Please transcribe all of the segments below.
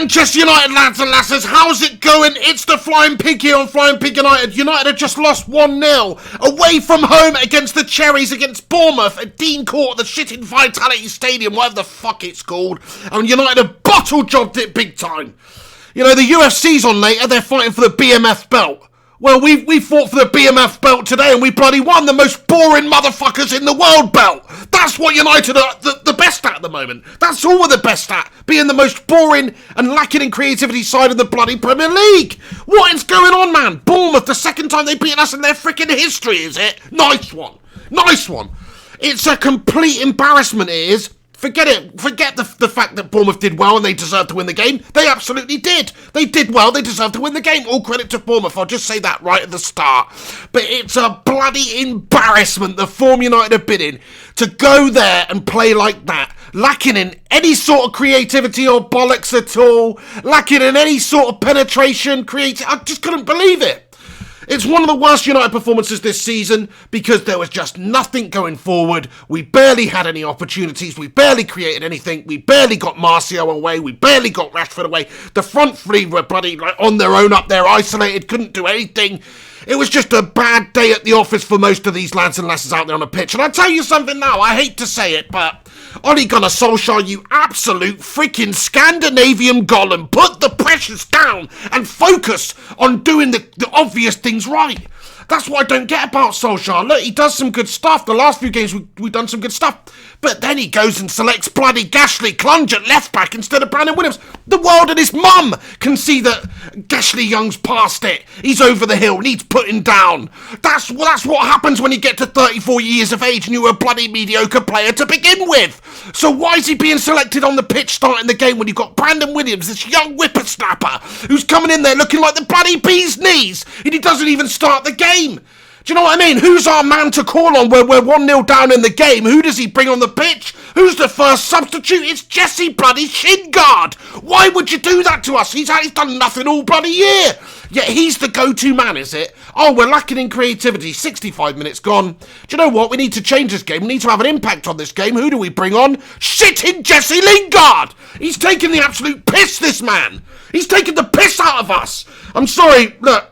Manchester United, lads and lasses, how's it going? It's the Flying Pig here on Flying Pig United. United have just lost 1-0 away from home against the Cherries against Bournemouth at Dean Court, the shitting Vitality Stadium, whatever the fuck it's called. And United have bottle jobbed it big time. You know, the UFC's on later, they're fighting for the BMF belt. Well, we fought for the BMF belt today and we bloody won the most boring motherfuckers in the world belt. That's what United are the best at the moment. That's all we're the best at, being the most boring and lacking in creativity side of the bloody Premier League. What is going on, man? Bournemouth, the second time they've beaten us in their freaking history, is it? Nice one. Nice one. It's a complete embarrassment, it is. Forget it. Forget the fact that Bournemouth did well and they deserved to win the game. They absolutely did. They did well. They deserved to win the game. All credit to Bournemouth. I'll just say that right at the start. But it's a bloody embarrassment, the form United have been in, to go there and play like that, lacking in any sort of creativity or bollocks at all, lacking in any sort of penetration, I just couldn't believe it. It's one of the worst United performances this season because there was just nothing going forward. We barely had any opportunities. We barely created anything. We barely got Martial away. We barely got Rashford away. The front three were bloody on their own up there, isolated, couldn't do anything. It was just a bad day at the office for most of these lads and lasses out there on the pitch. And I'll tell you something now, I hate to say it, but Ole Gunnar Solskjaer, you absolute freaking Scandinavian golem, put the pressures down and focus on doing the obvious things right. That's what I don't get about Solskjaer. Look, he does some good stuff. The last few games we've done some good stuff. But then he goes and selects bloody Gashley Clunge at left back instead of Brandon Williams. The world and his mum can see that Gashley Young's past it. He's over the hill, needs putting down. That's what happens when you get to 34 years of age and you were a bloody mediocre player to begin with. So why is he being selected on the pitch starting the game when you've got Brandon Williams, this young whippersnapper, who's coming in there looking like the bloody bee's knees, and he doesn't even start the game? Do you know what I mean? Who's our man to call on when we're 1-0 down in the game? Who does he bring on the pitch? Who's the first substitute? It's Jesse bloody Shingard. Why would you do that to us? He's done nothing all bloody year. Yet he's the go-to man, is it? Oh, we're lacking in creativity. 65 minutes gone. Do you know what? We need to change this game. We need to have an impact on this game. Who do we bring on? Shitting Jesse Lingard. He's taking the absolute piss, this man. He's taking the piss out of us. I'm sorry, look.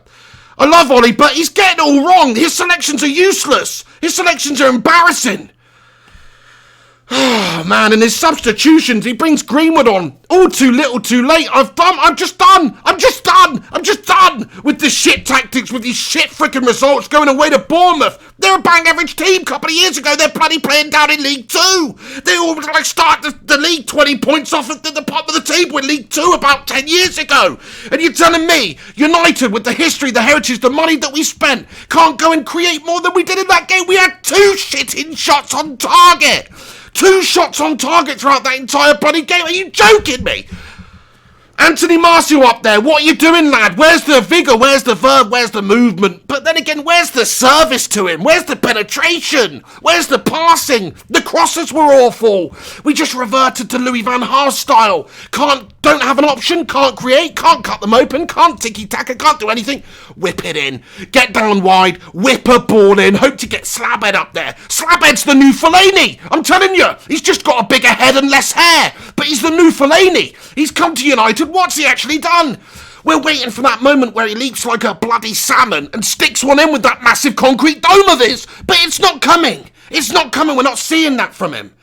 I love Ollie, but he's getting it all wrong. His selections are useless. His selections are embarrassing. Oh, man, and his substitutions, he brings Greenwood on. All too little, too late. I'm just done with the shit tactics, with these shit freaking results going away to Bournemouth. They're a bang average team. A couple of years ago, they're bloody playing down in League 2. They all start the league 20 points off at the top of the table in League 2 about 10 years ago. And you're telling me, United, with the history, the heritage, the money that we spent, can't go and create more than we did in that game? We had 2 shitting shots on target. 2 shots on target throughout that entire bloody game. Are you joking me? Anthony Martial up there. What are you doing, lad? Where's the vigour? Where's the verb? Where's the movement? But then again, where's the service to him? Where's the penetration? Where's the passing? The crosses were awful. We just reverted to Louis van Gaal style. Don't have an option, can't create, can't cut them open, can't ticky-tacker, can't do anything. Whip it in, get down wide, whip a ball in, hope to get Slabhead up there. Slabhead's the new Fellaini, I'm telling you. He's just got a bigger head and less hair, but he's the new Fellaini. He's come to United, what's he actually done? We're waiting for that moment where he leaps like a bloody salmon and sticks one in with that massive concrete dome of his, but it's not coming. It's not coming, we're not seeing that from him.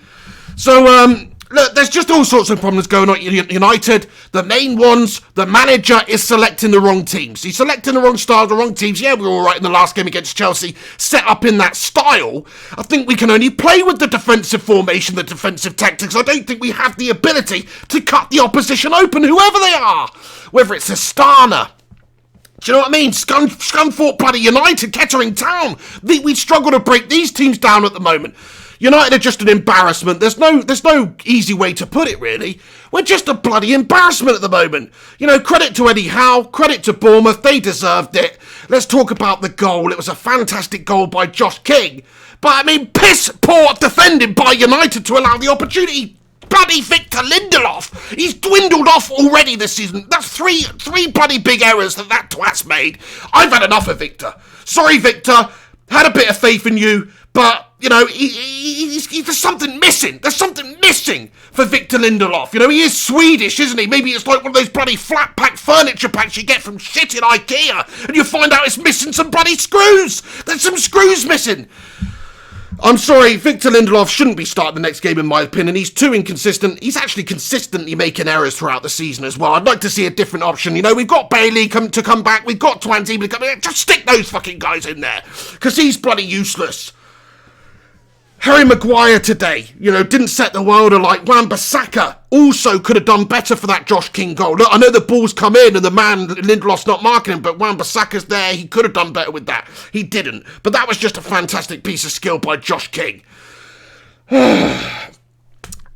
So, look, there's just all sorts of problems going on at United. The main ones, the manager is selecting the wrong teams. He's selecting the wrong style, the wrong teams. Yeah, we were all right in the last game against Chelsea, set up in that style. I think we can only play with the defensive formation, the defensive tactics. I don't think we have the ability to cut the opposition open, whoever they are. Whether it's Astana, do you know what I mean? Scunthorpe bloody United, Kettering Town. We struggle to break these teams down at the moment. United are just an embarrassment. There's no easy way to put it, really. We're just a bloody embarrassment at the moment. You know, credit to Eddie Howe, credit to Bournemouth, they deserved it. Let's talk about the goal. It was a fantastic goal by Josh King. But, I mean, piss poor defending by United to allow the opportunity. Bloody Victor Lindelof. He's dwindled off already this season. That's three bloody big errors that twat's made. I've had enough of Victor. Sorry, Victor. Had a bit of faith in you, But, you know, there's something missing. There's something missing for Victor Lindelof. You know, he is Swedish, isn't he? Maybe it's like one of those bloody flat-pack furniture packs you get from shit in IKEA, and you find out it's missing some bloody screws. There's some screws missing. I'm sorry, Victor Lindelof shouldn't be starting the next game, in my opinion. He's too inconsistent. He's actually consistently making errors throughout the season as well. I'd like to see a different option. You know, we've got Bailey to come back. We've got Twantini to come back. Just stick those fucking guys in there, because he's bloody useless. Harry Maguire today, you know, didn't set the world alight. Wan-Bissaka also could have done better for that Josh King goal. Look, I know the ball's come in and the man, Lindelof's not marking him, but Wan-Bissaka's there. He could have done better with that. He didn't. But that was just a fantastic piece of skill by Josh King.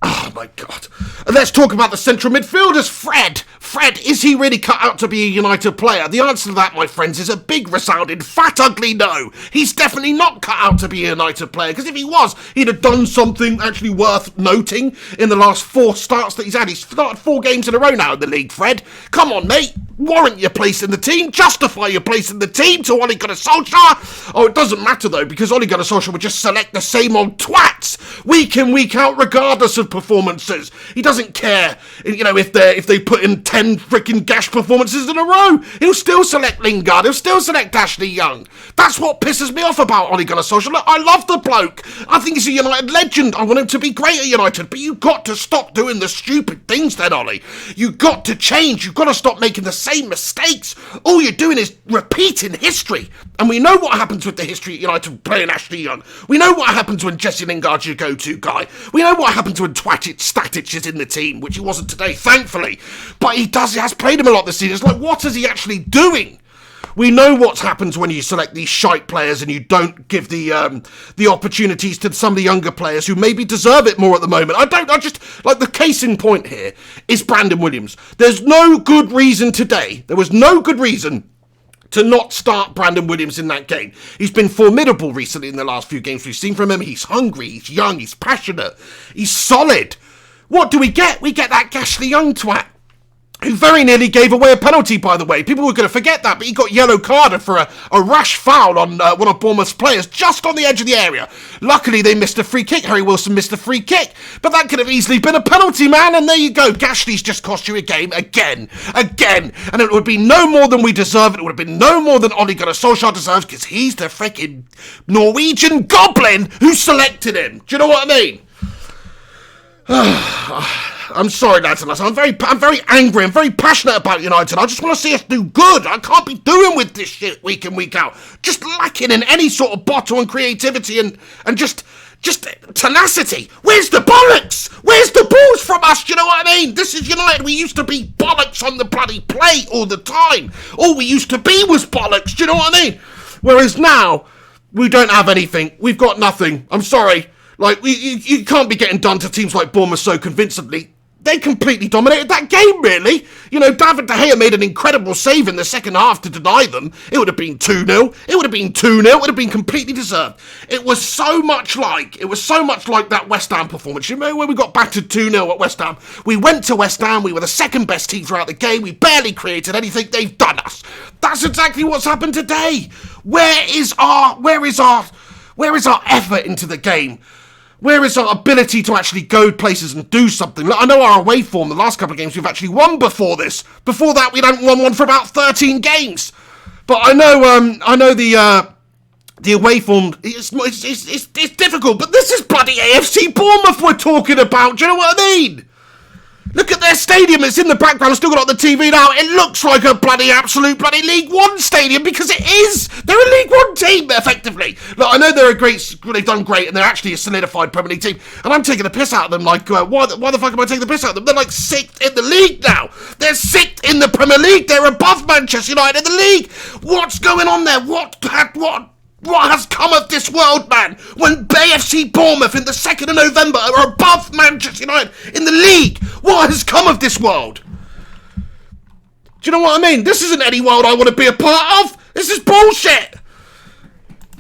Oh, my God. And let's talk about the central midfielders. Fred, is he really cut out to be a United player? The answer to that, my friends, is a big, resounding, fat, ugly no. He's definitely not cut out to be a United player, because if he was, he'd have done something actually worth noting in the last 4 starts that he's had. He's started 4 games in a row now in the league, Fred. Come on, mate. Warrant your place in the team. Justify your place in the team to Ole Gunnar Solskjaer. Oh, it doesn't matter, though, because Ole Gunnar Solskjaer would just select the same old twats week in, week out, regardless of performances. He doesn't care, you know, if they put in 10 freaking gash performances in a row. He'll still select Lingard. He'll still select Ashley Young. That's what pisses me off about Ole Gunnar Solskjaer. Look, I love the bloke. I think he's a United legend. I want him to be great at United. But you've got to stop doing the stupid things then, Ole. You've got to change. You've got to stop making the same mistakes. All you're doing is repeating history. And we know what happens with the history at United playing Ashley Young. We know what happens when Jesse Lingard's your go-to guy. We know what happens when Static is in the team, which he wasn't today, thankfully. But he has played him a lot this season. It's like, what is he actually doing? We know what happens when you select these shite players and you don't give the opportunities to some of the younger players who maybe deserve it more at the moment. I just, like, the case in point here is Brandon Williams. There's no good reason today. There was no good reason to not start Brandon Williams in that game. He's been formidable recently in the last few games we've seen from him. He's hungry, he's young, he's passionate, he's solid. What do we get? We get that Ashley Young twat, who very nearly gave away a penalty, by the way. People were going to forget that, but he got yellow carded for a rash foul on one of Bournemouth's players just on the edge of the area. Luckily, they missed a free kick. Harry Wilson missed a free kick, but that could have easily been a penalty, man, and there you go. Gashley's just cost you a game again, and it would be no more than we deserve. It would have been no more than Ole Gunnar Solskjaer deserves, because he's the freaking Norwegian goblin who selected him. Do you know what I mean? I'm sorry, lads and lasses. I'm very angry. I'm very passionate about United. I just want to see us do good. I can't be doing with this shit week in, week out. Just lacking in any sort of bottle and creativity and just tenacity. Where's the bollocks? Where's the balls from us? Do you know what I mean? This is United. We used to be bollocks on the bloody plate all the time. All we used to be was bollocks. Do you know what I mean? Whereas now, we don't have anything. We've got nothing. I'm sorry. Like, you can't be getting done to teams like Bournemouth so convincingly. They completely dominated that game, really. You know, David De Gea made an incredible save in the second half to deny them. It would have been 2-0. It would have been 2-0. It would have been completely deserved. It was so much like that West Ham performance. You remember when we got battered 2-0 at West Ham? We went to West Ham. We were the second best team throughout the game. We barely created anything. They've done us. That's exactly what's happened today. Where is our effort into the game? Where is our ability to actually go places and do something? Look, I know our away form, the last couple of games we've actually won before this. Before that, we hadn't won one for about 13 games. But I know the away form, it's difficult. But this is bloody AFC Bournemouth we're talking about. Do you know what I mean? Look at their stadium. It's in the background. I've still got it on the TV now. It looks like a bloody absolute bloody League One stadium, because it is. They're a League One team, effectively. Look, I know they've done great, and they're actually a solidified Premier League team. And I'm taking the piss out of them. Like, why the fuck am I taking the piss out of them? They're like 6th in the league now. They're 6th in the Premier League. They're above Manchester United in the league. What's going on there? What has come of this world, man? When AFC Bournemouth in the 2nd of November are above Manchester United in the league, what has come of this world? Do you know what I mean? This isn't any world I want to be a part of. This is bullshit.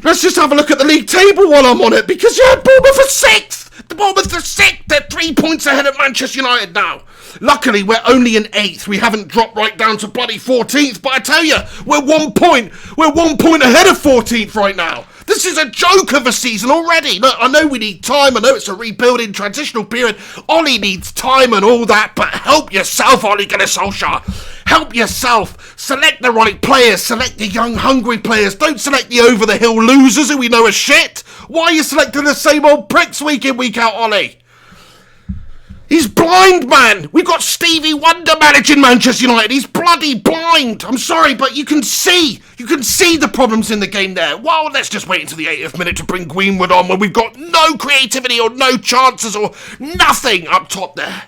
Let's just have a look at the league table while I'm on it, because Bournemouth are 6th. The Bournemouth are 6th. They're 3 points ahead of Manchester United now. Luckily, we're only in 8th. We haven't dropped right down to bloody 14th. But I tell you, we're 1 point ahead of 14th right now. This is a joke of a season already. Look, I know we need time. I know it's a rebuilding transitional period. Ollie needs time and all that, but help yourself, Ole Gunnar Solskjaer. Help yourself. Select the right players. Select the young, hungry players. Don't select the over-the-hill losers who we know are shit. Why are you selecting the same old pricks week in, week out, Ollie? He's blind, man. We've got Stevie Wonder managing Manchester United. He's bloody blind. I'm sorry, but you can see the problems in the game there. Well, let's just wait until the 80th minute to bring Greenwood on when we've got no creativity or no chances or nothing up top there.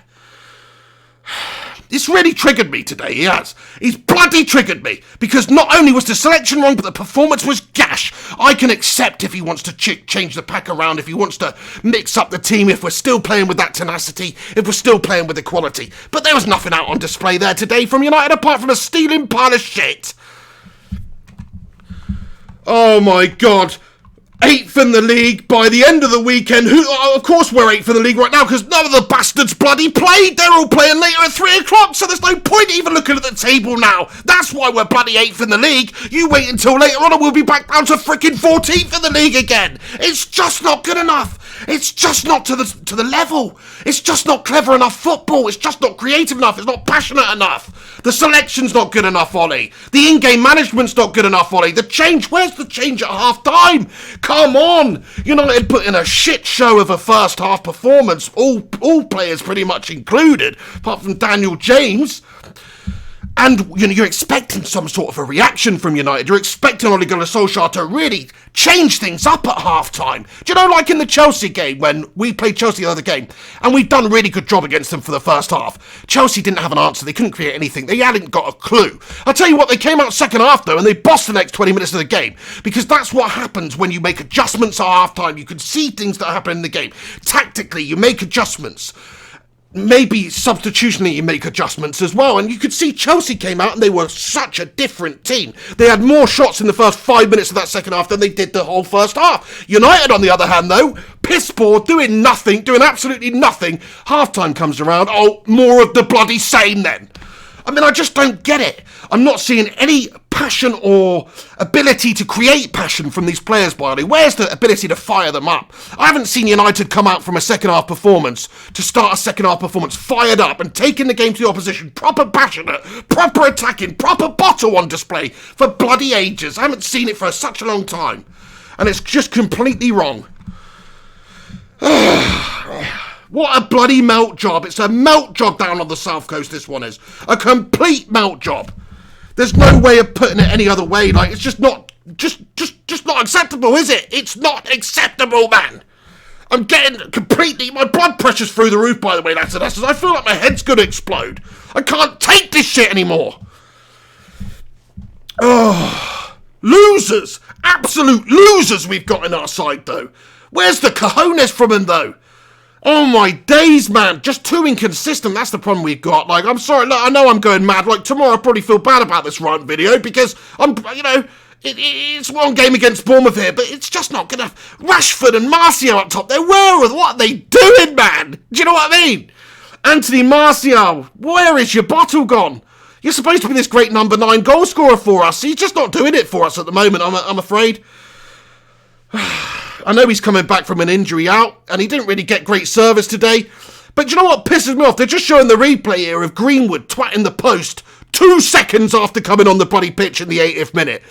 It's really triggered me today, he has. He's bloody triggered me, because not only was the selection wrong, but the performance was gash. I can accept if he wants to change the pack around, if he wants to mix up the team, if we're still playing with that tenacity, if we're still playing with the quality. But there was nothing out on display there today from United apart from a steaming pile of shit. Oh my God. 8th in the league by the end of the weekend. Of course we're 8th in the league right now because none of the bastards bloody played. They're all playing later at 3 o'clock, so there's no point even looking at the table now. That's why we're bloody 8th in the league. You wait until later on and we'll be back down to freaking 14th in the league again. It's just not good enough. It's just not to the level. It's just not clever enough football. It's just not creative enough. It's not passionate enough. The selection's not good enough, Ollie. The in-game management's not good enough, Ollie. The change, where's the change at half-time? Come on. United put in a shit show of a first-half performance, all players pretty much included, apart from Daniel James. And you're expecting some sort of a reaction from United. You're expecting Ole Gunnar Solskjaer to really change things up at half-time. Do you know, like in the Chelsea game, when we played Chelsea the other game, and we'd done a really good job against them for the first half. Chelsea didn't have an answer. They couldn't create anything. They hadn't got a clue. I'll tell you what, they came out second half, though, and they bossed the next 20 minutes of the game. Because that's what happens when you make adjustments at half-time. You can see things that happen in the game. Tactically, you make adjustments. Maybe substitutionally you make adjustments as well, and you could see Chelsea came out and they were such a different team. They had more shots in the first 5 minutes of that second half than they did the whole first half. United, on the other hand, though, piss poor, doing nothing, doing absolutely nothing. Half-time comes around, oh, more of the bloody same then. I mean, I just don't get it. I'm not seeing any passion or ability to create passion from these players, by the way. Where's the ability to fire them up? I haven't seen United come out from a second-half performance to start a second-half performance fired up and taking the game to the opposition, proper passionate, proper attacking, proper bottle on display for bloody ages. I haven't seen it for such a long time. And it's just completely wrong. What a bloody melt job. It's a melt job down on the South Coast, this one is. A complete melt job. There's no way of putting it any other way. Like, it's just not not acceptable, is it? It's not acceptable, man. I'm getting completely... My blood pressure's through the roof, by the way, lads and lasses. I feel like my head's going to explode. I can't take this shit anymore. Oh, losers. Absolute losers we've got in our side, though. Where's the cojones from them, though? Oh my days, man. Just too inconsistent. That's the problem we've got. Like, I'm sorry. Look, I know I'm going mad. Like, tomorrow I'll probably feel bad about this RANT video because it's one game against Bournemouth here, but it's just not going to... Rashford and Martial up top. What are they doing, man? Do you know what I mean? Anthony Martial, where is your bottle gone? You're supposed to be this great number 9 goal scorer for us. He's just not doing it for us at the moment, I'm afraid. I know he's coming back from an injury out, and he didn't really get great service today. But you know what pisses me off? They're just showing the replay here of Greenwood twatting the post 2 seconds after coming on the bloody pitch in the 80th minute.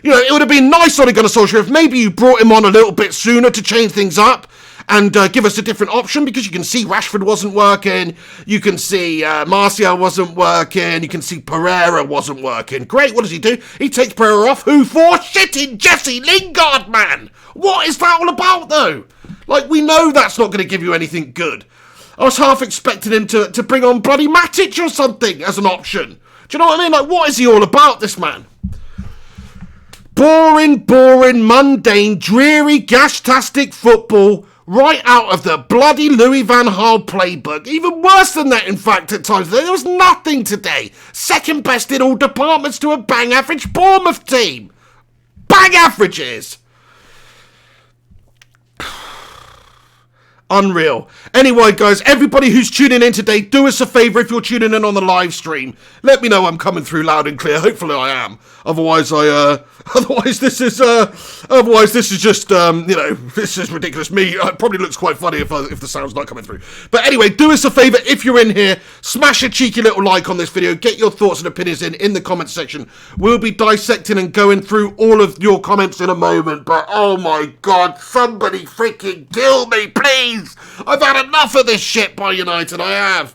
You know, it would have been nice on a Gunnar Solskjaer if maybe you brought him on a little bit sooner to change things up and give us a different option, because you can see Rashford wasn't working, you can see Martial wasn't working, you can see Pereira wasn't working. Great, what does he do? He takes Pereira off. Who for? Shitting Jesse Lingard, man! What is that all about, though? Like, we know that's not going to give you anything good. I was half expecting him to bring on bloody Matic or something as an option. Do you know what I mean? Like, what is he all about, this man? Boring, mundane, dreary, gash-tastic football right out of the bloody Louis van Gaal playbook. Even worse than that, in fact, at times. There was nothing today. Second best in all departments to a bang-average Bournemouth team. Bang averages. Unreal. Anyway, guys, everybody who's tuning in today, do us a favour if you're tuning in on the live stream. Let me know I'm coming through loud and clear. Hopefully I am. Otherwise, this is just, this is ridiculous. It probably looks quite funny if the sound's not coming through. But anyway, do us a favour if you're in here, smash a cheeky little like on this video. Get your thoughts and opinions in the comment section. We'll be dissecting and going through all of your comments in a moment. But oh my God, somebody freaking kill me, please. I've had enough of this shit by United, I have.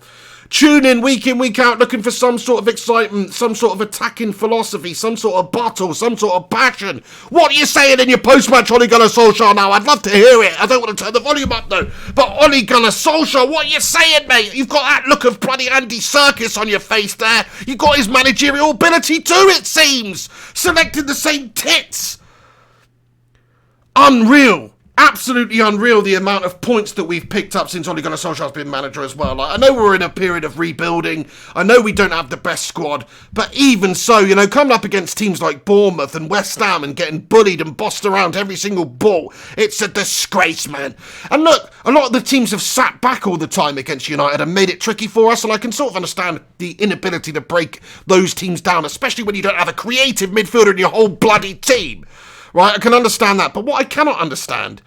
Tune in, week out, looking for some sort of excitement, some sort of attacking philosophy, some sort of battle, some sort of passion. What are you saying in your post-match Ole Gunnar Solskjaer now? I'd love to hear it. I don't want to turn the volume up though. But Ole Gunnar Solskjaer, what are you saying, mate? You've got that look of bloody Andy Serkis on your face there. You've got his managerial ability too, it seems. Selected the same tits. Unreal. Absolutely unreal, the amount of points that we've picked up since Ole Gunnar Solskjaer's been manager as well. Like, I know we're in a period of rebuilding. I know we don't have the best squad. But even so, coming up against teams like Bournemouth and West Ham and getting bullied and bossed around every single ball, it's a disgrace, man. And look, a lot of the teams have sat back all the time against United and made it tricky for us. And I can sort of understand the inability to break those teams down, especially when you don't have a creative midfielder in your whole bloody team. Right, I can understand that. But what I cannot understand,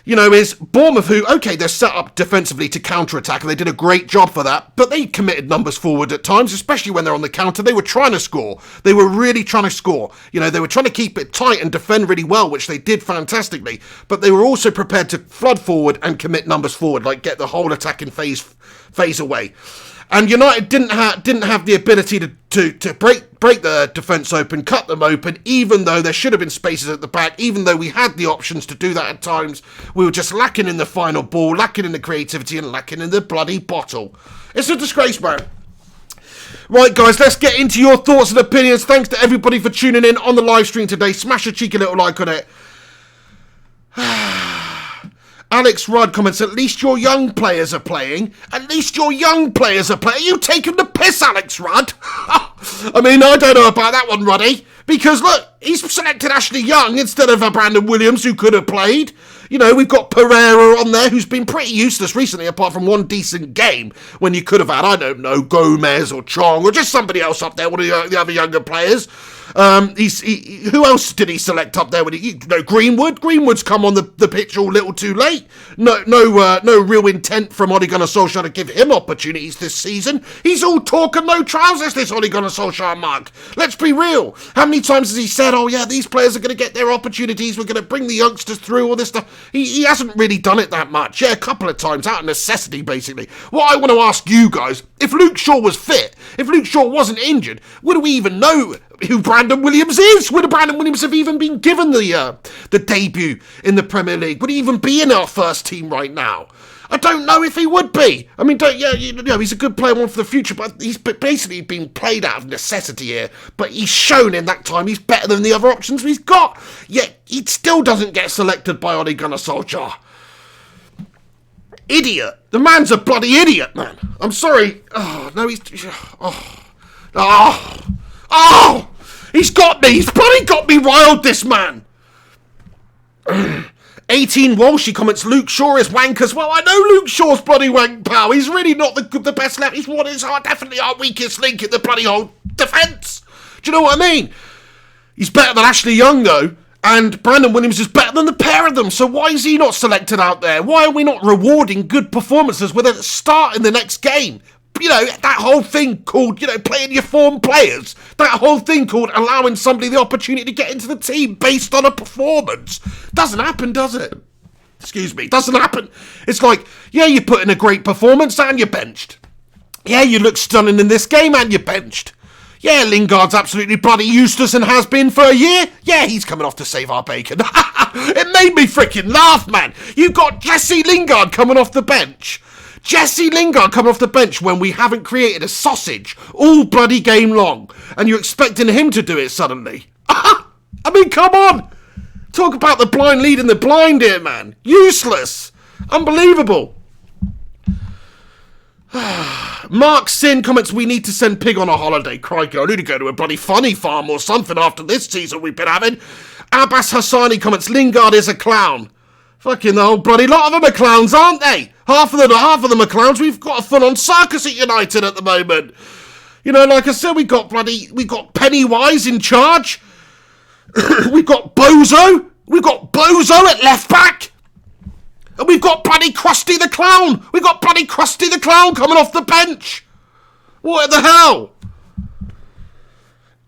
is Bournemouth, who, okay, they're set up defensively to counter-attack, and they did a great job for that, but they committed numbers forward at times, especially when they're on the counter. They were trying to score. They were really trying to score. They were trying to keep it tight and defend really well, which they did fantastically, but they were also prepared to flood forward and commit numbers forward, like get the whole attacking phase away. And United didn't have the ability to break the defence open, cut them open, even though there should have been spaces at the back, even though we had the options to do that at times. We were just lacking in the final ball, lacking in the creativity, and lacking in the bloody bottle. It's a disgrace, man. Right, guys, let's get into your thoughts and opinions. Thanks to everybody for tuning in on the live stream today. Smash a cheeky little like on it. Alex Rudd comments, at least your young players are playing. At least your young players are playing. You taking the piss, Alex Rudd? I mean, I don't know about that one, Ruddy. Because, look, he's selected Ashley Young instead of Brandon Williams, who could have played. We've got Pereira on there, who's been pretty useless recently, apart from one decent game, when you could have had, I don't know, Gomez or Chong, or just somebody else up there, one of the other younger players. Who else did he select up there? Greenwood. Greenwood's come on the pitch a little too late. No real intent from Ole Gunnar Solskjaer to give him opportunities this season. He's all talk and no trousers, this Ole Gunnar Solskjaer mug. Let's be real. How many times has he said, oh yeah, these players are going to get their opportunities, we're going to bring the youngsters through, all this stuff? He hasn't really done it that much. Yeah, a couple of times, out of necessity, basically. What I want to ask you guys, if Luke Shaw was fit, if Luke Shaw wasn't injured, would we even know who Brandon Williams is? Would Brandon Williams have even been given the debut in the Premier League? Would he even be in our first team right now? I don't know if he would be. I mean, he's a good player, one for the future, but he's basically been played out of necessity here. But he's shown in that time he's better than the other options we've got. Yet he still doesn't get selected by Ole Gunnar Solskjaer. Idiot. The man's a bloody idiot, man. I'm sorry. Oh, no, he's... Oh! He's got me! He's bloody got me riled, this man! 18 Walshy comments, Luke Shaw is wank as well. I know Luke Shaw's bloody wank, pal. He's really not the best left. He's definitely our weakest link in the bloody whole defence. Do you know what I mean? He's better than Ashley Young, though. And Brandon Williams is better than the pair of them. So why is he not selected out there? Why are we not rewarding good performances with a start in the next game? That whole thing called, playing your form players. That whole thing called allowing somebody the opportunity to get into the team based on a performance. Doesn't happen, does it? Excuse me, doesn't happen. It's like, yeah, you put in a great performance and you're benched. Yeah, you look stunning in this game and you're benched. Yeah, Lingard's absolutely bloody useless and has been for a year. Yeah, he's coming off to save our bacon. It made me freaking laugh, man. You've got Jesse Lingard coming off the bench. Jesse Lingard coming off the bench when we haven't created a sausage all bloody game long. And you're expecting him to do it suddenly. I mean, come on. Talk about the blind leading the blind here, man. Useless. Unbelievable. Mark Sin comments, we need to send Pig on a holiday. Crikey, I need to go to a bloody funny farm or something after this season we've been having. Abbas Hassani comments, Lingard is a clown. Fucking the whole bloody lot of them are clowns, aren't they? Half of them are clowns. We've got a full-on circus at United at the moment. You know, like I said, we got Pennywise in charge. We've got Bozo. We've got Bozo at left back. And we've got bloody Krusty the Clown. We've got bloody Krusty the Clown coming off the bench. What the hell?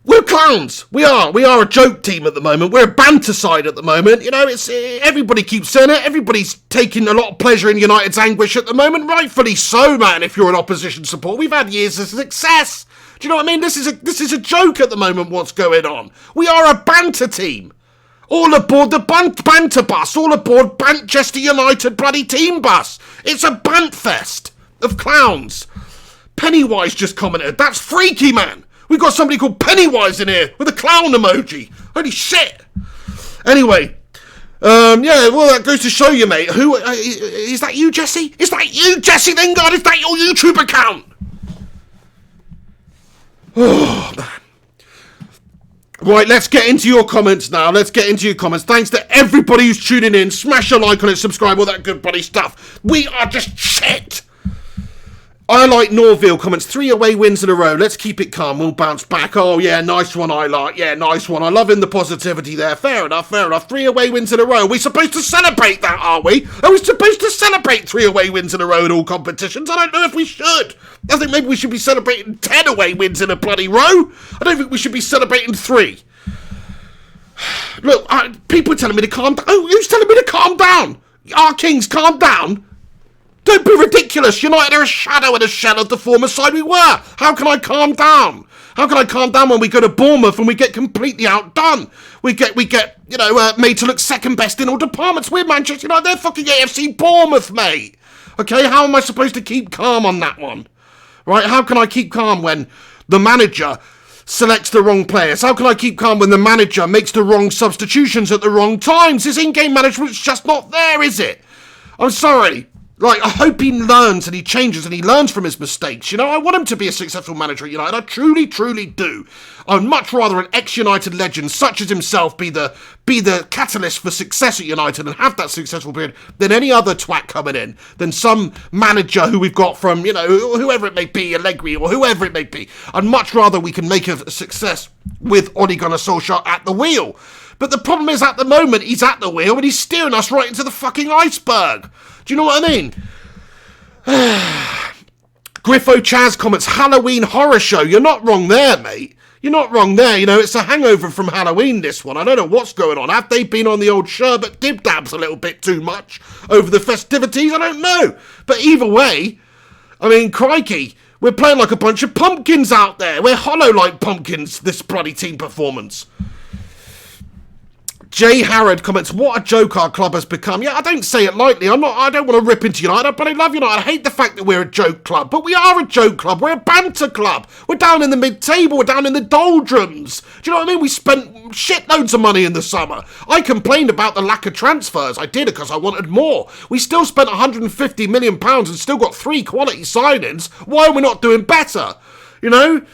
We're clowns. We are a joke team at the moment. We're a banter side at the moment. You know, it's everybody keeps saying it. Everybody's taking a lot of pleasure in United's anguish at the moment. Rightfully so, man, if you're an opposition support. We've had years of success. Do you know what I mean? This is a joke at the moment, what's going on. We are a banter team. All aboard the banter bus. All aboard Manchester United bloody team bus. It's a bant fest of clowns. Pennywise just commented. That's freaky, man. We've got somebody called Pennywise in here with a clown emoji. Holy shit. Anyway, yeah, well, that goes to show you, mate. Who is that you, Jesse? Is that you, Jesse Lingard? Is that your YouTube account? Oh, man. Right, let's get into your comments now. Let's get into your comments. Thanks to everybody who's tuning in. Smash a like on it, subscribe, all that good bloody stuff. We are just shit. I like Norville comments. 3 away wins in a row. Let's keep it calm. We'll bounce back. Oh, yeah, nice one, I like. Yeah, nice one. I love in the positivity there. Fair enough, fair enough. 3 away wins in a row. Are we supposed to celebrate that, are we? Are we supposed to celebrate 3 away wins in a row in all competitions? I don't know if we should. I think maybe we should be celebrating 10 away wins in a bloody row. I don't think we should be celebrating 3. Look, people are telling me to calm down. Oh, who's telling me to calm down? Our Kings, calm down. Don't be ridiculous. United are a shadow and a shell of the former side we were. How can I calm down? How can I calm down when we go to Bournemouth and we get completely outdone? We get you know, made to look second best in all departments. We're Manchester United. They're fucking AFC Bournemouth, mate. Okay, how am I supposed to keep calm on that one? Right, how can I keep calm when the manager selects the wrong players? How can I keep calm when the manager makes the wrong substitutions at the wrong times? His in-game management's just not there, is it? I'm sorry. Like, I hope he learns and he changes and he learns from his mistakes. You know, I want him to be a successful manager at United. I truly, truly do. I'd much rather an ex-United legend such as himself be the catalyst for success at United and have that successful period than any other twat coming in, than some manager who we've got from, you know, whoever it may be, Allegri or whoever it may be. I'd much rather we can make a success with Ole Gunnar Solskjaer at the wheel. But the problem is, at the moment, he's at the wheel and he's steering us right into the fucking iceberg. Do you know what I mean? Griffo Chaz comments, Halloween horror show. You're not wrong there, mate. You're not wrong there. You know, it's a hangover from Halloween, this one. I don't know what's going on. Have they been on the old sherbet dib-dabs a little bit too much over the festivities? I don't know. But either way, I mean, crikey, we're playing like a bunch of pumpkins out there. We're hollow like pumpkins, this bloody team performance. Jay Harrod comments, what a joke our club has become. Yeah, I don't say it lightly. I don't want to rip into United, but I love United. I hate the fact that we're a joke club, but we are a joke club. We're a banter club. We're down in the mid-table. We're down in the doldrums. Do you know what I mean? We spent shitloads of money in the summer. I complained about the lack of transfers. I did it because I wanted more. We still spent £150 million and still got 3 quality signings. Why are we not doing better? You know?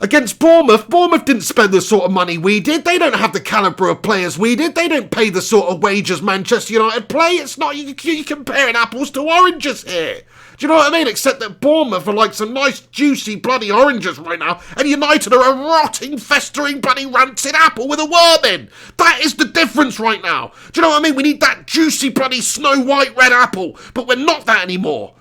Against Bournemouth didn't spend the sort of money we did. They don't have the calibre of players we did. They don't pay the sort of wages Manchester United play. It's not, you're comparing apples to oranges here. Do you know what I mean? Except that Bournemouth are like some nice, juicy, bloody oranges right now, and United are a rotting, festering, bloody rancid apple with a worm in. That is the difference right now. Do you know what I mean? We need that juicy, bloody, snow white red apple, but we're not that anymore.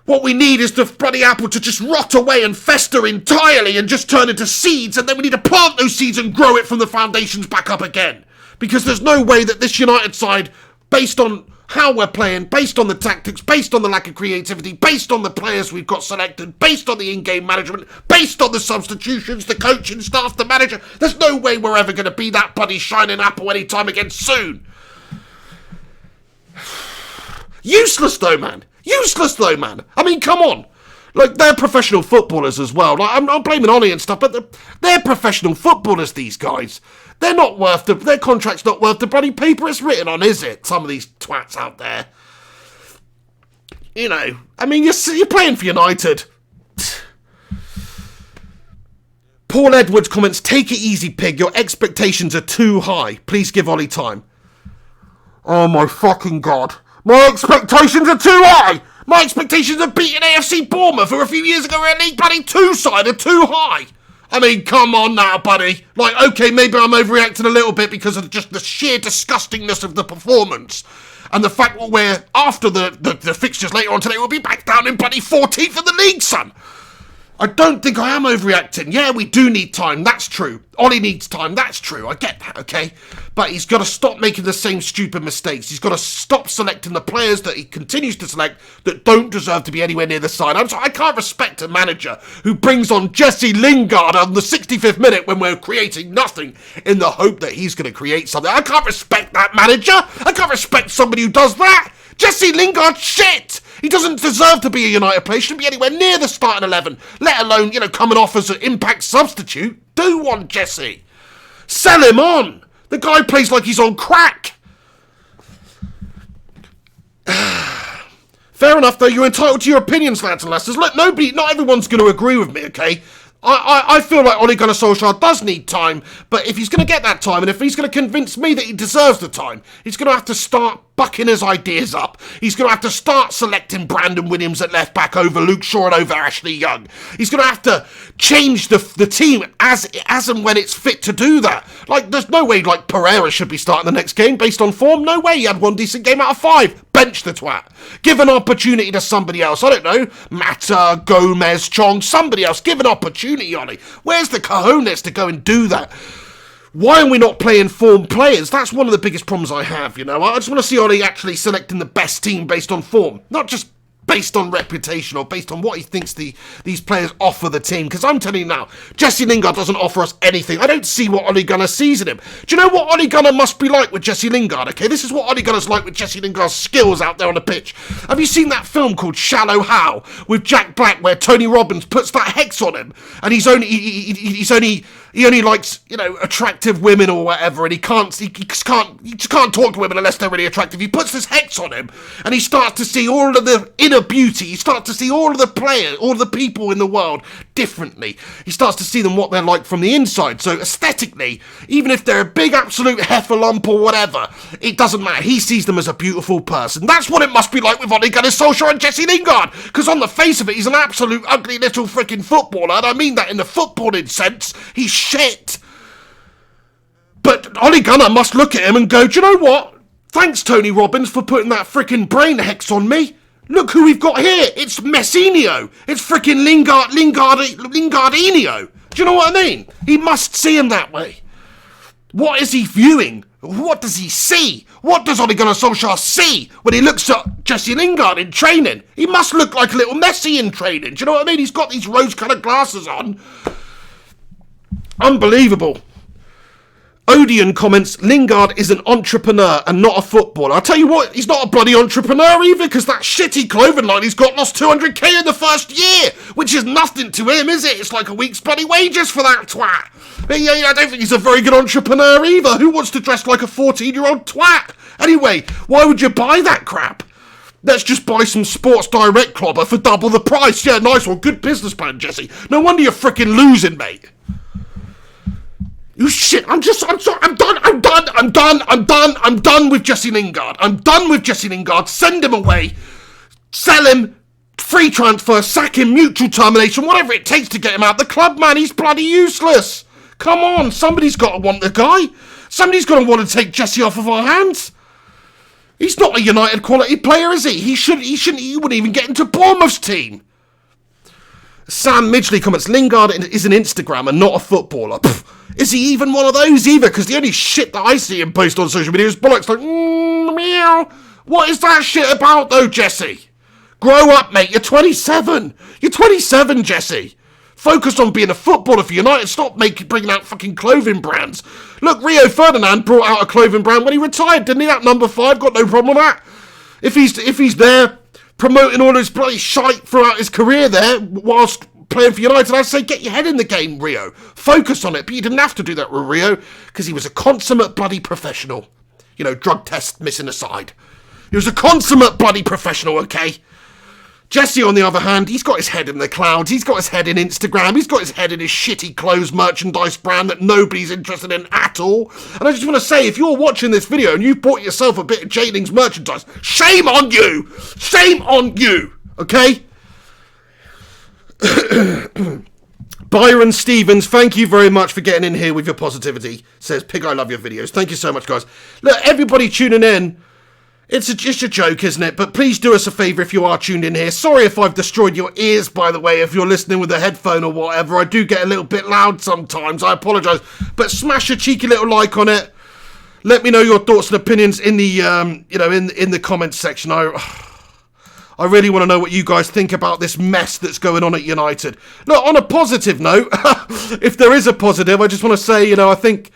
What we need is the bloody apple to just rot away and fester entirely and just turn into seeds, and then we need to plant those seeds and grow it from the foundations back up again. Because there's no way that this United side, based on how we're playing, based on the tactics, based on the lack of creativity, based on the players we've got selected, based on the in-game management, based on the substitutions, the coaching staff, the manager, there's no way we're ever going to be that bloody shining apple anytime again soon. Useless though, man. Useless though, man. I mean, come on. Like, they're professional footballers as well. Like, I'm blaming Ollie and stuff, but they're professional footballers, these guys. They're not worth their contract's not worth the bloody paper it's written on, is it? Some of these twats out there. You know, I mean, you're playing for United. Paul Edwards comments, take it easy, pig. Your expectations are too high. Please give Ollie time. Oh my fucking God. My expectations are too high. My expectations of beating AFC Bournemouth, who a few years ago were a League Bloody 2 side, are too high. I mean, come on now, buddy. Like, okay, maybe I'm overreacting a little bit because of just the sheer disgustingness of the performance. And the fact that we're, after the fixtures later on today, we'll be back down in bloody 14th in the league, son. I don't think I am overreacting. Yeah, we do need time, that's true. Ollie needs time, that's true. I get that, okay? But he's got to stop making the same stupid mistakes. He's got to stop selecting the players that he continues to select that don't deserve to be anywhere near the side. I can't respect a manager who brings on Jesse Lingard on the 65th minute when we're creating nothing in the hope that he's going to create something. I can't respect that manager. I can't respect somebody who does that. Jesse Lingard, shit! He doesn't deserve to be a United player. Shouldn't be anywhere near the starting 11, let alone, coming off as an impact substitute. Do one, Jesse. Sell him on. The guy plays like he's on crack. Fair enough, though. You're entitled to your opinions, lads and lasses. Look, not everyone's going to agree with me, okay? I feel like Ole Gunnar Solskjaer does need time, but if he's going to get that time, and if he's going to convince me that he deserves the time, he's going to have to start bucking his ideas up. He's going to have to start selecting Brandon Williams at left back over Luke Shaw and over Ashley Young. He's going to have to change the team as and when it's fit to do that. Like, there's no way, Pereira should be starting the next game based on form. No way. He had one decent game out of 5. Bench the twat. Give an opportunity to somebody else. I don't know. Mata, Gomez, Chong, somebody else. Give an opportunity, Ollie. Where's the cojones to go and do that? Why are we not playing form players? That's one of the biggest problems I have, I just want to see Ollie actually selecting the best team based on form. Not just based on reputation or based on what he thinks these players offer the team. Because I'm telling you now, Jesse Lingard doesn't offer us anything. I don't see what Ole Gunnar sees in him. Do you know what Ole Gunnar must be like with Jesse Lingard? Okay, this is what Ole Gunnar's like with Jesse Lingard's skills out there on the pitch. Have you seen that film called Shallow Hal with Jack Black where Tony Robbins puts that hex on him and he only likes, attractive women or whatever, and he just can't talk to women unless they're really attractive. He puts this hex on him, and he starts to see all of the inner beauty. He starts to see all of the players, all of the people in the world differently. He starts to see them what they're like from the inside. So aesthetically, even if they're a big absolute heifer lump or whatever, it doesn't matter. He sees them as a beautiful person. That's what it must be like with Ole Gunnar Solskjaer and Jesse Lingard, because on the face of it, he's an absolute ugly little freaking footballer, and I mean that in the footballing sense. He's shit. But Ole Gunnar must look at him and go, do you know what? Thanks, Tony Robbins, for putting that freaking brain hex on me. Look who we've got here. It's Messinho. It's freaking Lingardinho. Do you know what I mean? He must see him that way. What is he viewing? What does he see? What does Ole Gunnar Solskjaer see when he looks at Jesse Lingard in training? He must look like a little Messi in training. Do you know what I mean? He's got these rose-coloured glasses on. Unbelievable. Odeon comments, Lingard is an entrepreneur and not a footballer. I'll tell you what, he's not a bloody entrepreneur either, because that shitty clothing line he's got lost 200k in the first year, which is nothing to him, is it? It's like a week's bloody wages for that twat. I don't think he's a very good entrepreneur either. Who wants to dress like a 14-year-old twat? Anyway, why would you buy that crap? Let's just buy some Sports Direct clobber for double the price. Yeah, nice one. Good business plan, Jesse. No wonder you're freaking losing, mate. You shit, I'm done with Jesse Lingard. I'm done with Jesse Lingard. Send him away. Sell him. Free transfer. Sack him. Mutual termination. Whatever it takes to get him out the club, man. He's bloody useless. Come on. Somebody's got to want the guy. Somebody's got to want to take Jesse off of our hands. He's not a United quality player, is he? He wouldn't even get into Bournemouth's team. Sam Midgley comments, Lingard is an Instagrammer, not a footballer. Pfft. Is he even one of those either? Because the only shit that I see him post on social media is bollocks like, meow. What is that shit about though, Jesse? Grow up, mate. You're 27. You're 27, Jesse. Focus on being a footballer for United. Stop bringing out fucking clothing brands. Look, Rio Ferdinand brought out a clothing brand when he retired, didn't he? That number 5, got no problem with that. If he's there promoting all his bloody shite throughout his career there, whilst playing for United, I'd say get your head in the game, Rio. Focus on it. But you didn't have to do that with Rio, because he was a consummate bloody professional. Drug test missing aside. He was a consummate bloody professional, okay? Jesse, on the other hand, he's got his head in the clouds. He's got his head in Instagram. He's got his head in his shitty clothes merchandise brand that nobody's interested in at all. And I just want to say, if you're watching this video and you've bought yourself a bit of J-Ling's merchandise, shame on you! Shame on you! Okay? Byron Stevens, thank you very much for getting in here with your positivity. Says, Pig, I love your videos. Thank you so much, guys. Look, everybody tuning in, it's just a joke, isn't it? But please do us a favour if you are tuned in here. Sorry if I've destroyed your ears, by the way, if you're listening with a headphone or whatever. I do get a little bit loud sometimes. I apologise. But smash a cheeky little like on it. Let me know your thoughts and opinions in the, in the comments section. I really want to know what you guys think about this mess that's going on at United. Look, on a positive note, if there is a positive, I just want to say, I think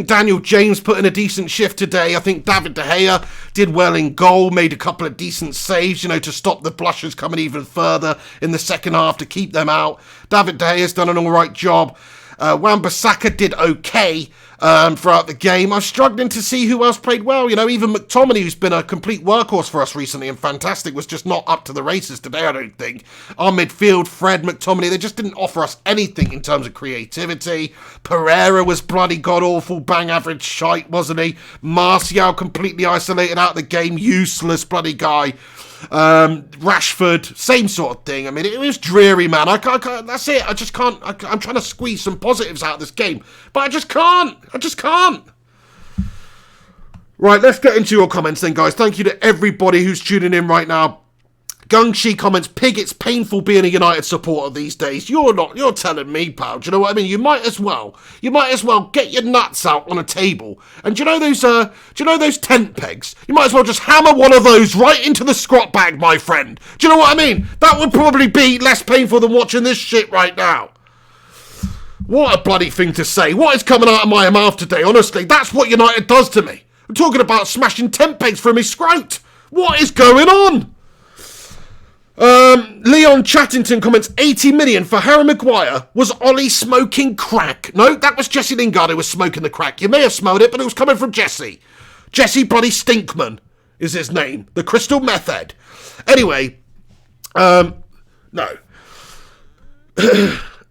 Daniel James put in a decent shift today. I think David De Gea did well in goal, made a couple of decent saves, to stop the blushers coming even further in the second half to keep them out. David De Gea's done an all right job. Wan-Bissaka did okay throughout the game. I'm struggling to see who else played well. Even McTominay, who's been a complete workhorse for us recently and fantastic, was just not up to the races today, I don't think. Our midfield, Fred, McTominay, they just didn't offer us anything in terms of creativity. Pereira was bloody god-awful, bang-average shite, wasn't he? Martial completely isolated out of the game, useless bloody guy. Rashford, same sort of thing. I mean, it was dreary, man. I can't, that's it. I just can't. I'm trying to squeeze some positives out of this game, but I just can't. Right, let's get into your comments then, guys. Thank you to everybody who's tuning in right now. Gungshi comments, Pig, it's painful being a United supporter these days. You're telling me, pal. Do you know what I mean? You might as well get your nuts out on a table. And do you know those tent pegs? You might as well just hammer one of those right into the squat bag, my friend. Do you know what I mean? That would probably be less painful than watching this shit right now. What a bloody thing to say. What is coming out of my mouth today? Honestly, that's what United does to me. I'm talking about smashing tent pegs from his scrote. What is going on? Leon Chattington comments, 80 million for Harry Maguire. Was Ollie smoking crack? No, that was Jesse Lingard who was smoking the crack. You may have smelled it, but it was coming from Jesse. Jesse bloody Stinkman is his name. The crystal meth head. Anyway, no.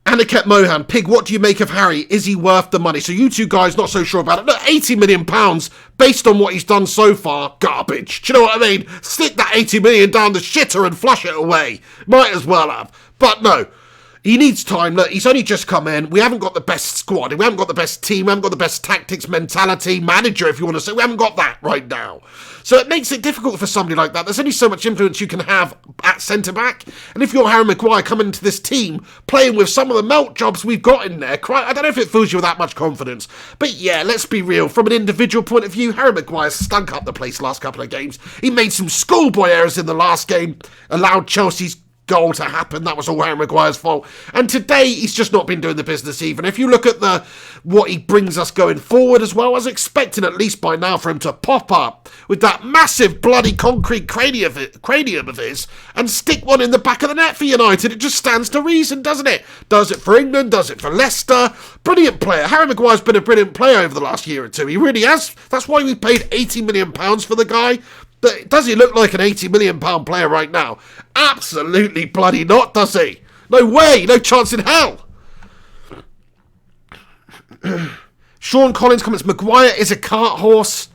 Aniket Mohan, Pig, what do you make of Harry? Is he worth the money? So you two guys not so sure about it. Look, £80 million based on what he's done so far, garbage. Do you know what I mean? Stick that 80 million down the shitter and flush it away. Might as well have. But no, he needs time. Look, he's only just come in. We haven't got the best squad. We haven't got the best team. We haven't got the best tactics, mentality, manager, if you want to say. We haven't got that right now. So it makes it difficult for somebody like that. There's only so much influence you can have at centre-back. And if you're Harry Maguire coming into this team, playing with some of the melt jobs we've got in there, I don't know if it fills you with that much confidence. But yeah, let's be real. From an individual point of view, Harry Maguire stunk up the place last couple of games. He made some schoolboy errors in the last game, allowed Chelsea's goal to happen. That was all Harry Maguire's fault. And today, he's just not been doing the business even. If you look at what he brings us going forward as well, I was expecting at least by now for him to pop up with that massive bloody concrete cranium of his and stick one in the back of the net for United. It just stands to reason, doesn't it? Does it for England, does it for Leicester. Brilliant player. Harry Maguire's been a brilliant player over the last year or two. He really has. That's why we paid £80 million for the guy. But does he look like an £80 million player right now? Absolutely bloody not, does he? No way, no chance in hell. Sean Collins comments, Maguire is a cart horse.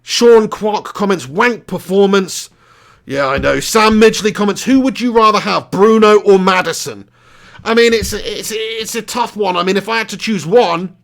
Sean Kwok comments, wank performance. Yeah, I know. Sam Midgley comments, who would you rather have, Bruno or Maddison? I mean, it's a tough one. I mean, if I had to choose one,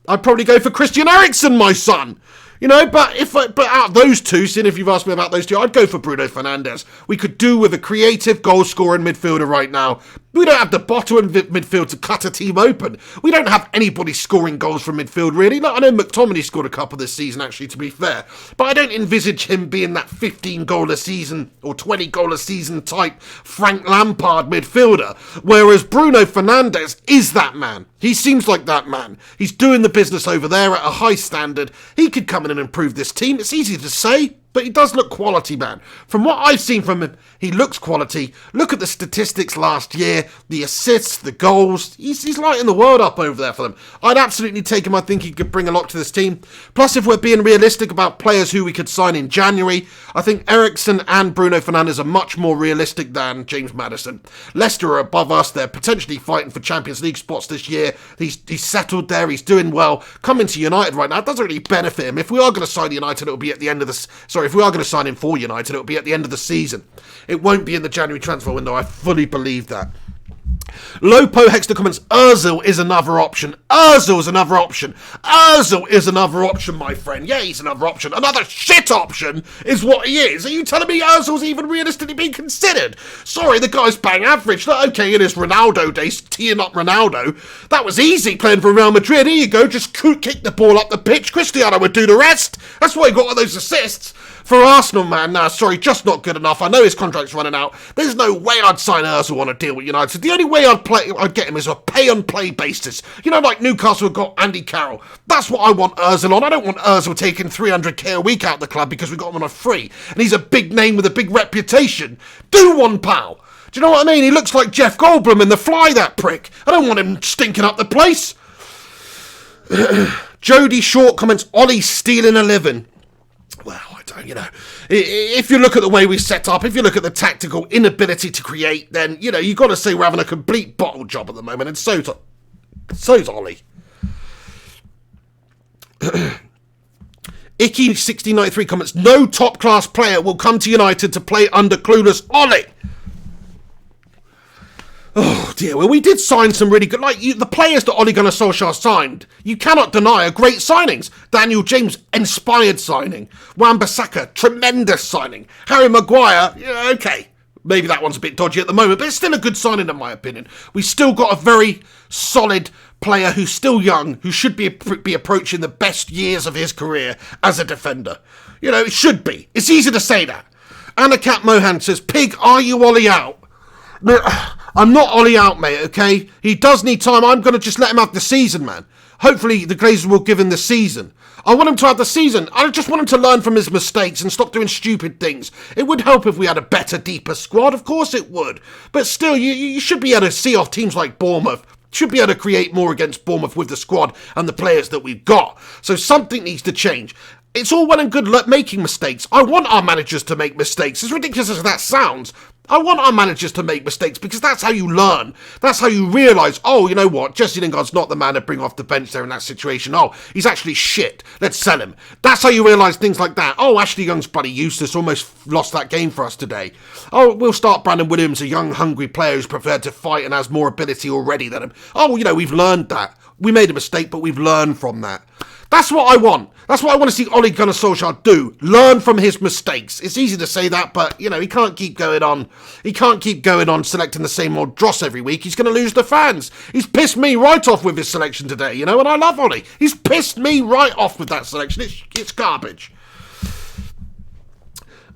I'd probably go for Christian Eriksen, my son. But out of those two, seeing if you've asked me about those two, I'd go for Bruno Fernandes. We could do with a creative goal-scoring midfielder right now. We don't have the bottom of midfield to cut a team open. We don't have anybody scoring goals from midfield, really. I know McTominay scored a couple this season, actually, to be fair. But I don't envisage him being that 15-goal-a-season or 20-goal-a-season type Frank Lampard midfielder. Whereas Bruno Fernandes is that man. He seems like that man. He's doing the business over there at a high standard. He could come in and improve this team. It's easy to say, but he does look quality, man. From what I've seen from him, he looks quality. Look at the statistics last year, the assists, the goals. He's lighting the world up over there for them. I'd absolutely take him. I think he could bring a lot to this team. Plus, if we're being realistic about players who we could sign in January, I think Eriksen and Bruno Fernandes are much more realistic than James Maddison. Leicester are above us. They're potentially fighting for Champions League spots this year. He's settled there. He's doing well. Coming to United right now, it doesn't really benefit him. If we are going to sign United, it'll be at the end of the... Sorry, if we are going to sign him for United, it'll be at the end of the season. It won't be in the January transfer window. I fully believe that. Lopo Hexter comments, Ozil is another option. Ozil is another option. Ozil is another option, my friend. Yeah, he's another option. Another shit option is what he is. Are you telling me Ozil's even realistically being considered? Sorry, the guy's bang average. Okay, in his Ronaldo days, teeing up Ronaldo, that was easy playing for Real Madrid. Here you go, just kick the ball up the pitch. Cristiano would do the rest. That's why he got all those assists. For Arsenal, man, nah, sorry, just not good enough. I know his contract's running out. There's no way I'd sign Ozil on a deal with United. The only way I'd get him is a pay-and-play basis. You know, like Newcastle got Andy Carroll. That's what I want Ozil on. I don't want Ozil taking 300k a week out of the club because we got him on a free. And he's a big name with a big reputation. Do one, pal. Do you know what I mean? He looks like Jeff Goldblum in The Fly, that prick. I don't want him stinking up the place. Jody Short comments, Ollie's stealing a living. Well, I don't, you know, if you look at the way we set up, if you look at the tactical inability to create, then, you know, you've got to say we're having a complete bottle job at the moment, and so's Ollie. Icky6093 comments, no top-class player will come to United to play under clueless Ollie. Oh dear, well we did sign some really good, the players that Ole Gunnar Solskjaer signed, you cannot deny are great signings. Daniel James, inspired signing. Wan-Bissaka, tremendous signing. Harry Maguire, yeah, okay, maybe that one's a bit dodgy at the moment, but it's still a good signing in my opinion. We still got a very solid player who's still young, who should be approaching the best years of his career as a defender. You know, it should be. It's easy to say that. Anakat Mohan says, Pig, are you Ollie out? No, I'm not Ollie out, mate, okay? He does need time. I'm going to just let him have the season, man. Hopefully the Glazers will give him the season. I want him to have the season. I just want him to learn from his mistakes and stop doing stupid things. It would help if we had a better, deeper squad. Of course it would. But still, you should be able to see off teams like Bournemouth. Should be able to create more against Bournemouth with the squad and the players that we've got. So something needs to change. It's all well and good making mistakes. I want our managers to make mistakes. As ridiculous as that sounds, I want our managers to make mistakes because that's how you learn. That's how you realise, oh, you know what, Jesse Lingard's not the man to bring off the bench there in that situation. Oh, he's actually shit. Let's sell him. That's how you realise things like that. Oh, Ashley Young's bloody useless, almost lost that game for us today. Oh, we'll start Brandon Williams, a young, hungry player who's prepared to fight and has more ability already than him. Oh, you know, we've learned that. We made a mistake, but we've learned from that. That's what I want. That's what I want to see Ole Gunnar Solskjaer do. Learn from his mistakes. It's easy to say that, but, you know, he can't keep going on. He can't keep going on selecting the same old dross every week. He's going to lose the fans. He's pissed me right off with his selection today, you know, and I love Ole. He's pissed me right off with that selection. It's garbage.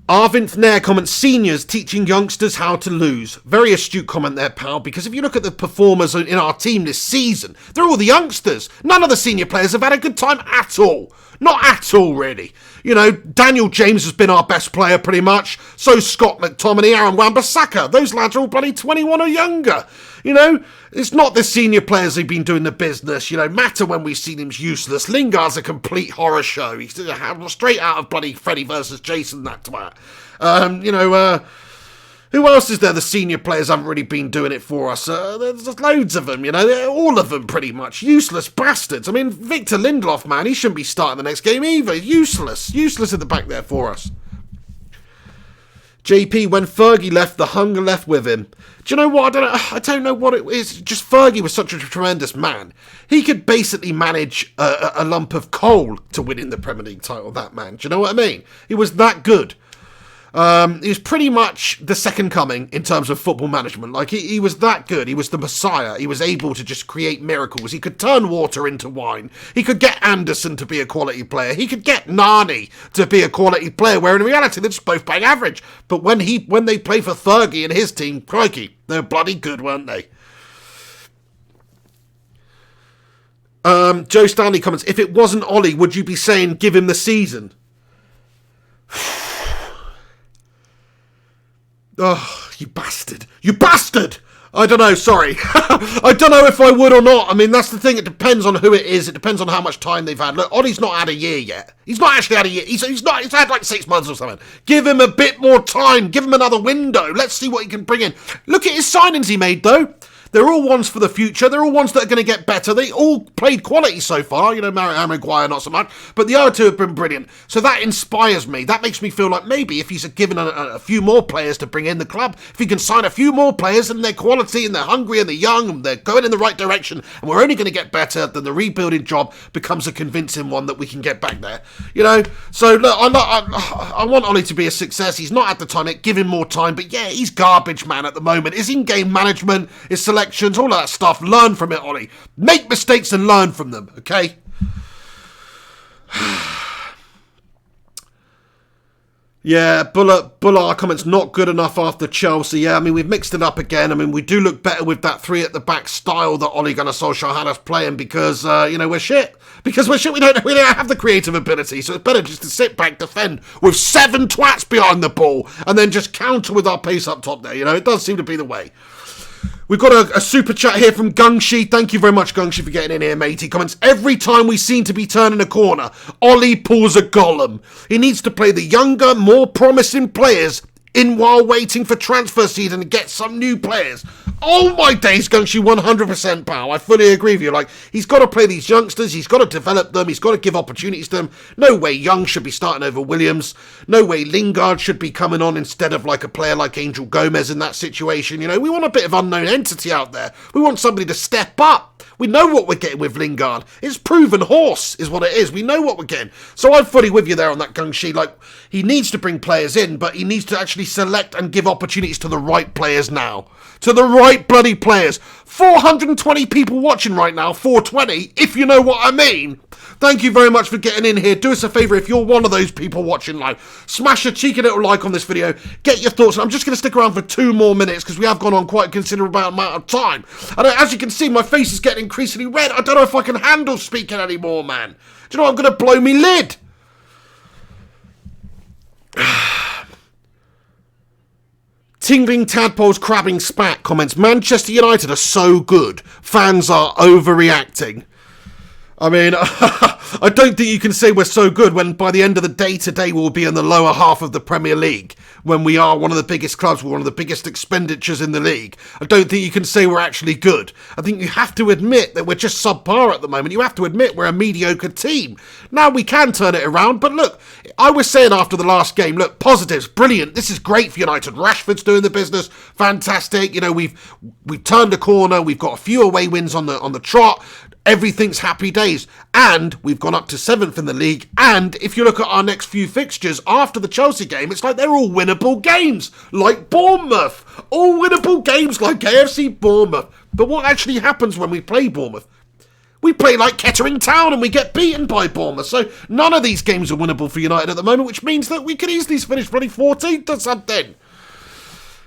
Arvind Nair comments, seniors teaching youngsters how to lose. Very astute comment there, pal, because if you look at the performers in our team this season, they're all the youngsters. None of the senior players have had a good time at all. Not at all, really. You know, Daniel James has been our best player pretty much. So Scott McTominay, Aaron Wan-Bissaka. Those lads are all bloody 21 or younger. You know, it's not the senior players who've been doing the business. You know, Mata, when we've seen him's useless. Lingard's a complete horror show. He's straight out of bloody Freddy versus Jason, that twat. Who else is there? The senior players haven't really been doing it for us. There's loads of them, you know. All of them, pretty much. Useless bastards. I mean, Victor Lindelof, man, he shouldn't be starting the next game either. Useless. Useless at the back there for us. JP, when Fergie left, the hunger left with him. Do you know what? I don't know what it is. Just Fergie was such a tremendous man. He could basically manage a lump of coal to winning the Premier League title, that man. Do you know what I mean? He was that good. He was pretty much the second coming in terms of football management. Like, he was that good. He was the Messiah. He was able to just create miracles. He could turn water into wine. He could get Anderson to be a quality player. He could get Nani to be a quality player, where in reality they're just both playing average. But when they play for Fergie and his team, crikey, they're bloody good, weren't they? Joe Stanley comments, if it wasn't Ollie, would you be saying give him the season? Oh, you bastard. You bastard! I don't know, sorry. I don't know if I would or not. I mean, that's the thing. It depends on who it is. It depends on how much time they've had. Look, Ollie's not had a year yet. He's not actually had a year. He's had like 6 months or something. Give him a bit more time. Give him another window. Let's see what he can bring in. Look at his signings he made, though. They're all ones for the future. They're all ones that are going to get better. They all played quality so far. You know, Maguire not so much. But the other two have been brilliant. So that inspires me. That makes me feel like maybe if he's given a few more players to bring in the club, if he can sign a few more players and they're quality and they're hungry and they're young and they're going in the right direction and we're only going to get better, then the rebuilding job becomes a convincing one that we can get back there. You know? So look, I want Ollie to be a success. He's not at the time yet. Give him more time. But yeah, he's garbage, man, at the moment. His in-game management, his selections, all of that stuff. Learn from it, Ollie. Make mistakes and learn from them, okay? Yeah, Bullard comments, not good enough after Chelsea. Yeah, I mean, we've mixed it up again. I mean, we do look better with that three at the back style that Ole Gunnar Solskjaer had us playing because, we're shit. Because we're shit, we don't have the creative ability, so it's better just to sit back, defend with 7 twats behind the ball, and then just counter with our pace up top there. You know, it does seem to be the way. We've got a super chat here from Gungshi. Thank you very much, Gungshi, for getting in here, mate. He comments, every time we seem to be turning a corner, Ollie pulls a Gollum. He needs to play the younger, more promising players in while waiting for transfer season and get some new players. Oh my days, Gungshi, 100%, pal. I fully agree with you. Like, he's got to play these youngsters. He's got to develop them. He's got to give opportunities to them. No way Young should be starting over Williams. No way Lingard should be coming on instead of like a player like Angel Gomez in that situation. You know, we want a bit of unknown entity out there. We want somebody to step up. We know what we're getting with Lingard. It's proven horse is what it is. We know what we're getting. So I'm fully with you there on that, Gungshi. Like, he needs to bring players in, but he needs to actually select and give opportunities to the right players now. To the right bloody players. 420 people watching right now. 420, if you know what I mean. Thank you very much for getting in here. Do us a favour if you're one of those people watching live. Smash a cheeky little like on this video. Get your thoughts. I'm just going to stick around for 2 more minutes because we have gone on quite a considerable amount of time. And as you can see, my face is getting increasingly red. I don't know if I can handle speaking anymore, man. Do you know what? I'm going to blow me lid. Tingling Tadpoles Crabbing Spat comments, Manchester United are so good. Fans are overreacting. I mean, I don't think you can say we're so good when by the end of the day today we'll be in the lower half of the Premier League when we are one of the biggest clubs, we're one of the biggest expenditures in the league. I don't think you can say we're actually good. I think you have to admit that we're just subpar at the moment. You have to admit we're a mediocre team. Now we can turn it around, but look, I was saying after the last game, look, positives, brilliant. This is great for United. Rashford's doing the business, fantastic. You know, we've turned a corner. We've got a few away wins on the trot. Everything's happy days. And we've gone up to 7th in the league. And if you look at our next few fixtures after the Chelsea game, it's like they're all winnable games. Like Bournemouth. All winnable games like AFC Bournemouth. But what actually happens when we play Bournemouth? We play like Kettering Town and we get beaten by Bournemouth. So none of these games are winnable for United at the moment, which means that we could easily finish bloody 14th or something.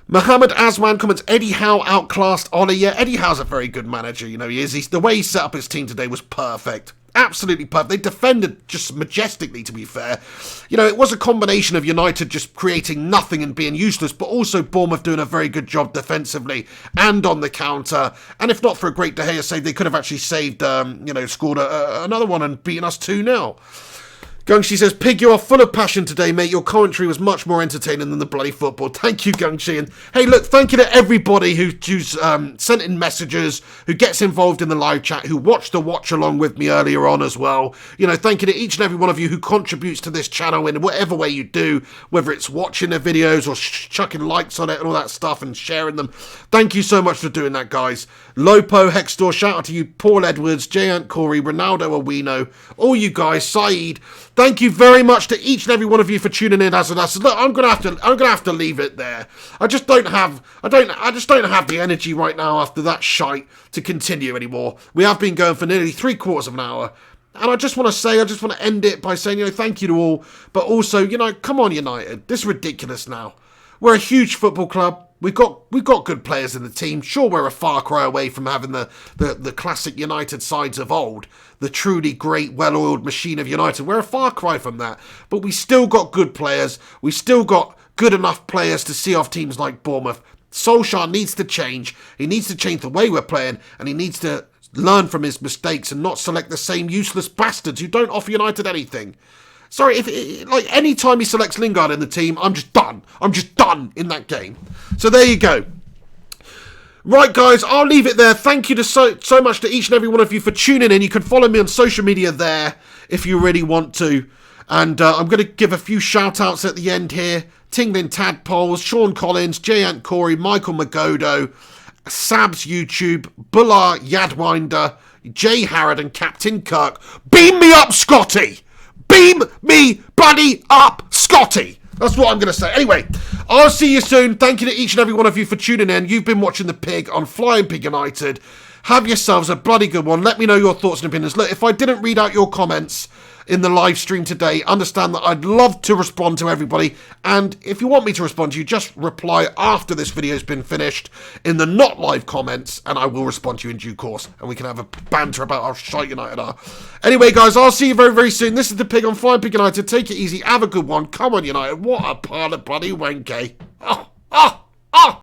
Mohammed Asman comments, Eddie Howe outclassed Ollie. Yeah, Eddie Howe's a very good manager, you know, he is. The way he set up his team today was perfect. Absolutely perfect. They defended just majestically, to be fair. You know, it was a combination of United just creating nothing and being useless, but also Bournemouth doing a very good job defensively and on the counter. And if not for a great De Gea save, they could have actually saved, scored another one and beaten us 2-0. Gungshi says, Pig, you are full of passion today, mate. Your commentary was much more entertaining than the bloody football. Thank you, Gungshi. And hey, look, thank you to everybody who's sent in messages, who gets involved in the live chat, who watched the watch along with me earlier on as well. You know, thank you to each and every one of you who contributes to this channel in whatever way you do, whether it's watching the videos or chucking likes on it and all that stuff and sharing them. Thank you so much for doing that, guys. Lopo, Hextor, shout out to you, Paul Edwards, J. Corey, Ronaldo Awino, all you guys, Saeed. Thank you very much to each and every one of you for tuning in. As look, I'm gonna have to leave it there. I just don't have the energy right now after that shite to continue anymore. We have been going for nearly 3/4 of an hour. And I just want to end it by saying, you know, thank you to all. But also, you know, come on, United. This is ridiculous now. We're a huge football club. We've got good players in the team. Sure, we're a far cry away from having the classic United sides of old. The truly great, well-oiled machine of United. We're a far cry from that. But we still got good players. We still got good enough players to see off teams like Bournemouth. Solskjaer needs to change. He needs to change the way we're playing, and he needs to learn from his mistakes and not select the same useless bastards who don't offer United anything. Sorry, any time he selects Lingard in the team, I'm just done. I'm just done in that game. So there you go. Right, guys, I'll leave it there. Thank you so much to each and every one of you for tuning in. You can follow me on social media there if you really want to. And I'm going to give a few shout-outs at the end here. Tingling Tadpoles, Sean Collins, Jay Ant Corey, Michael Magodo, Sab's YouTube, Bullar Yadwinder, Jay Harrod and Captain Kirk. Beam me up, Scotty! Beam me bloody up, Scotty! That's what I'm going to say. Anyway, I'll see you soon. Thank you to each and every one of you for tuning in. You've been watching The Pig on Flying Pig United. Have yourselves a bloody good one. Let me know your thoughts and opinions. Look, if I didn't read out your comments in the live stream today, understand that I'd love to respond to everybody. And if you want me to respond to you, just reply after this video's been finished in the not live comments, and I will respond to you in due course. And we can have a banter about how shite United are. Anyway, guys, I'll see you very, very soon. This is The Pig on Flying Pig United. Take it easy. Have a good one. Come on, United. What a pile of bloody wank, eh? Oh, oh, oh!